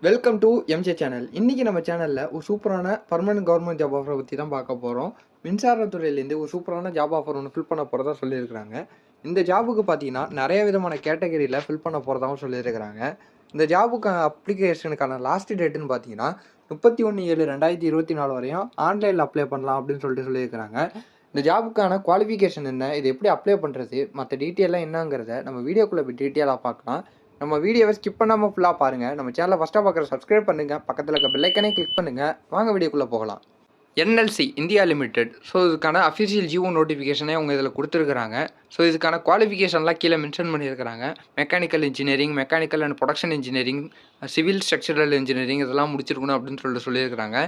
Welcome to MJ channel. இன்றைக்கி நம்ம சேனலில் ஒரு சூப்பரான பர்மனன்ட் கவர்மெண்ட் ஜாப் ஆஃபரை பற்றி தான் பார்க்க போகிறோம். மின்சாரத்துறையிலேருந்து ஒரு சூப்பரான ஜாப் ஆஃபர் ஒன்று ஃபில் பண்ண போகிறதா சொல்லியிருக்கிறாங்க. இந்த ஜாபுக்கு பார்த்தீங்கன்னா நிறைய விதமான கேட்டகரியில் ஃபில் பண்ண போகிறதாகவும் சொல்லியிருக்கிறாங்க. இந்த ஜாபுக்கு அப்ளிகேஷனுக்கான லாஸ்ட் டேட்டுன்னு பார்த்தீங்கன்னா 31/7/2024 வரையும் ஆன்லைனில் அப்ளை பண்ணலாம் அப்படின்னு சொல்லியிருக்கிறாங்க. இந்த ஜாபுக்கான குவாலிஃபிகேஷன் என்ன, இது எப்படி அப்ளை பண்ணுறது, மற்ற டீட்டெயிலாக என்னங்கிறத நம்ம வீடியோக்குள்ளே போய் டீட்டெயிலாக பார்க்கலாம். நம்ம வீடியோவை ஸ்கிப் பண்ணாமல் ஃபுல்லாக பாருங்கள். நம்ம சேனலை ஃபஸ்ட்டாக பார்க்குற சப்ஸ்கிரைப் பண்ணுங்கள், பக்கத்தில் இருக்க பெல் ஐக்கனை கிளிக் பண்ணுங்கள். வாங்க வீடியோக்குள்ளே போகலாம். NLC India limited. ஸோ இதுக்கான அஃபிஷியல் ஜிஓ நோட்டிஃபிகேஷனே அவங்க இதில் கொடுத்துருக்குறாங்க. ஸோ இதுக்கான குவாலிஃபிகேஷன்லாம் கீழே மென்ஷன் பண்ணியிருக்கிறாங்க. Mechanical engineering, mechanical and production engineering, civil structural engineering இதெல்லாம் முடிச்சிருக்கணும் அப்படின்னு சொல்லியிருக்கிறாங்க.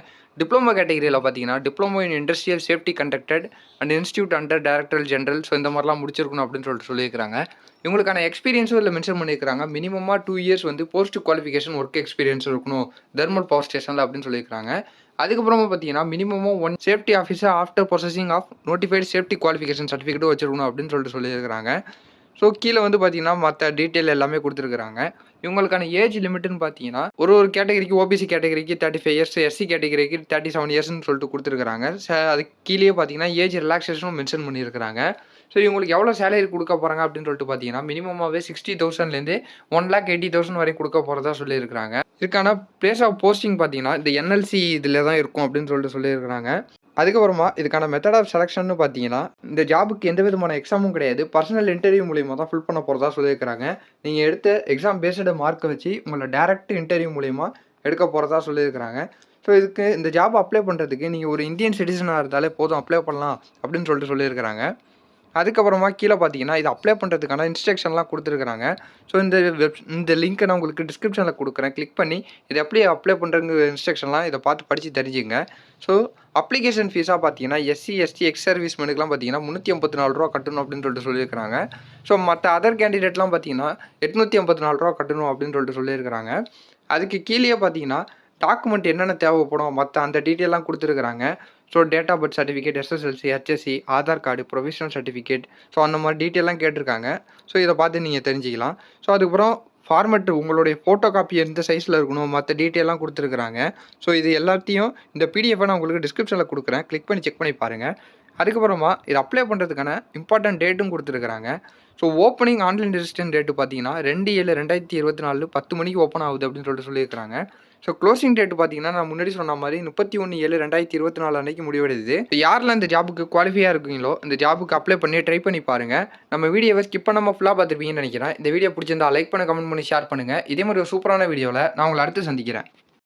டிப்ளமோ கேட்டகரியில் பார்த்தீங்கன்னா diploma in industrial safety conducted and institute under director general, so இந்த மாதிரிலாம் முடிச்சிருக்கணும் அப்படின்னு சொல்லியிருக்கிறாங்க. இவங்களுக்கான எக்ஸ்பீரியன்ஸும் இதில் மென்ஷன் பண்ணியிருக்கிறாங்க. மினிமமாக 2 years post qualification work experience இருக்கணும் தெர்மல் பவர் ஸ்டேஷனில் அப்படின்னு சொல்லியிருக்கிறாங்க. அதுக்கப்புறமா பார்த்தீங்கன்னா மினிமமாக 1 safety officer after processing of notified safety qualification சர்டிஃபிகேட்டும் வச்சிருக்கணும் அப்படின்னு சொல்லியிருக்கிறாங்க. ஸோ கீழே பார்த்தீங்கன்னா மற்ற டீட்டெயில் எல்லாமே கொடுத்துருக்குறாங்க. இவங்களுக்கான ஏஜ் லிமிட்னு பார்த்தீங்கன்னா ஒரு கேட்டகரிக்கு ஓபிசி கேட்டகரிக்கு 35 இயர்ஸ், எஸ்சி கேட்டகரிக்கு 37 இயர்ஸ்னு சொல்லிட்டு கொடுத்துருக்குறாங்க. அதுக்கு கீழே பார்த்தீங்கன்னா ஏஜ் ரிலாக்ஸேஷனும் மென்ஷன் பண்ணியிருக்கிறாங்க. ஸோ இவங்களுக்கு எவ்வளோ சேலரி கொடுக்க போகிறாங்க அப்படின்னு பார்த்தீங்கன்னா மினிமமாகவே 60,000லேருந்து 1,80,000 வரைக்கும் கொடுக்க போகிறதா சொல்லியிருக்கிறாங்க. இதுக்கான பிளேஸ் ஆஃப் போஸ்டிங் பார்த்தீங்கன்னா இந்த என்எல்சி இதில் தான் இருக்கும் அப்படின்னு சொல்லியிருக்கிறாங்க. அதுக்கப்புறமா இதுக்கான மெத்தட் ஆஃப் செலெக்ஷன் பார்த்தீங்கன்னா இந்த ஜாபுக்கு எந்த விதமான எக்ஸாமும் கிடையாது, பர்சனல் இன்டர்வியூ மூலியமாக தான் ஃபில் பண்ண போகிறதா சொல்லியிருக்கிறாங்க. நீங்கள் எடுத்த எக்ஸாம் பேஸ்டு மார்க்கை வச்சு உங்களை டேரக்ட் இன்டர்வியூ மூலியமாக எடுக்க போகிறதா சொல்லியிருக்கிறாங்க. ஸோ இதுக்கு இந்த ஜாப் அப்ளை பண்ணுறதுக்கு நீங்கள் ஒரு இந்தியன் சிட்டிசனாக இருந்தாலே போதும், அப்ளை பண்ணலாம் அப்படின்னு சொல்லியிருக்கிறாங்க. அதுக்கப்புறமா கீழே பார்த்தீங்கன்னா இது அப்ளை பண்ணுறதுக்கான இன்ஸ்ட்ரக்ஷன்லாம் கொடுத்துருக்குறாங்க. ஸோ இந்த லிங்க்கை நான் உங்களுக்கு டிஸ்கிரிப்ஷனில் கொடுக்குறேன். கிளிக் பண்ணி இதை எப்படி அப்ளை பண்ணுறங்கிற இன்ஸ்ட்ரக்ஷன்லாம் இதை பார்த்து படித்து தெரிஞ்சுங்க. ஸோ அப்ளிகேஷன் ஃபீஸாக பார்த்தீங்கன்னா எஸ்சி, எஸ்டி, எக்ஸ் சர்வீஸ் மேனுக்குலாம் பார்த்தீங்கன்னா 354 ரூபா கட்டணும் அப்படின்னு சொல்லியிருக்கிறாங்க. ஸோ மற்ற அதர் கேண்டிடேட்லாம் பார்த்தீங்கன்னா 854 ரூபா கட்டணும் அப்படின்னு சொல்லியிருக்கிறாங்க. அதுக்கு கீழே பார்த்தீங்கன்னா டாக்குமெண்ட் என்னென்ன தேவைப்படும் மற்ற அந்த டீட்டெயிலாம் கொடுத்துருக்குறாங்க. So date of birth certificate, SSLC, HSC, Aadhaar card, provisional certificate, so அந்த மாதிரி டீட்டெயிலாம் கேட்டிருக்காங்க. ஸோ இதை பார்த்து நீங்கள் தெரிஞ்சிக்கலாம். ஸோ அதுக்கப்புறம் ஃபார்மெட் உங்களுடைய ஃபோட்டோ காப்பி எந்த சைஸில் இருக்கணும் மற்ற டீட்டெயிலாம் கொடுத்துருக்குறாங்க. ஸோ இது எல்லாத்தையும் இந்த பிடிஎஃபை நான் உங்களுக்கு டிஸ்கிரிப்ஷனில் கொடுக்குறேன். கிளிக் பண்ணி செக் பண்ணி பாருங்கள். அதுக்கப்புறமா இது அப்ளை பண்ணுறதுக்கான இம்பார்ட்டன்ட் டேட்டும் கொடுத்துருக்குறாங்க. So opening online registration date பார்த்தீங்கன்னா 2/7/2024 10 மணிக்கு ஓப்பன் ஆகுது அப்படின்னு சொல்லியிருக்கிறாங்க. ஸோ க்ளோசிங் டேட் பார்த்தீங்கன்னா நான் முன்னாடி சொன்ன மாதிரி 31/7/2024 அன்றைக்கி முடிவடையுது. யாரெல்லாம் இந்த ஜாபுக்கு குவாலிஃபையாக இருக்கீங்களோ இந்த ஜாபுக்கு அப்ளை பண்ணி ட்ரை பண்ணி பாருங்கள். நம்ம வீடியோவை ஸ்கிப் பண்ணாமல் ஃபுல்லாக பார்த்துருப்பீங்கன்னு நினைக்கிறேன். இந்த வீடியோ பிடிச்சிருந்தா லைக் பண்ண, கமெண்ட் பண்ணி, ஷேர் பண்ணுங்கள். இதே மாதிரி ஒரு சூப்பரான வீடியோவில் நான் உங்களை அடுத்து சந்திக்கிறேன்.